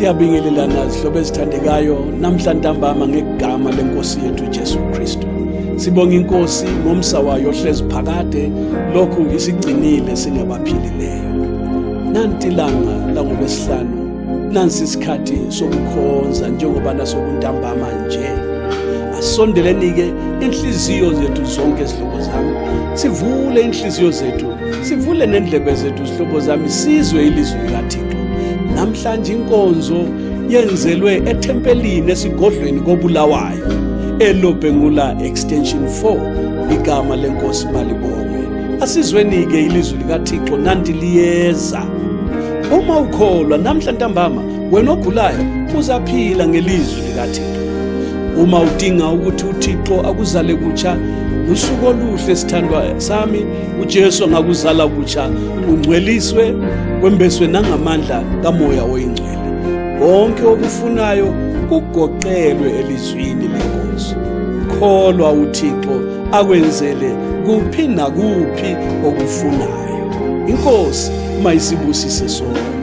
Siyabingelelana zihlobo ezithandekayo namhla ntambama ngegama lenkosi yethu Jesu Kristu. Sibonga inkosi ngomsa wayo ohlezi phakade lokhu isigcinile singabaphilileyo. Nanti ilanga langolwesihlanu, nansi isikhathi sokukhonza njengoba nasokuntambama nje. Asondeleni-ke inhliziyo zethu zonke zihlobo zami. Sivule inhliziyo zethu, sivule nendlebe zethu zihlobo zami, sizwe ilizwi likaThixo. Namhlanje inkonzo yenzelwe ethempelini esigodlweni koBulawayo eLobhengula Extension 4. Igama lenkosi malibongwe. Asizweni-ke ilizwi likaThixo nanti liyeza. Uma ukholwa namhla ntambama wena ogulayo uzaphila ngelizwi likaThixo. Uma udinga ukuthi uThixo akuzale kutsha usuku oluhle sithandwa sami, uJesu ngakuzala kutsha, ungcweliswe kwembeswe nangamandla kamoya oyingcwele. Konke okufunayo kugoqelwe elizwini lenkosi. Kholwa uThixo akwenzele kuphi nakuphi okufunayo. Inkosi mayisibusise sonke.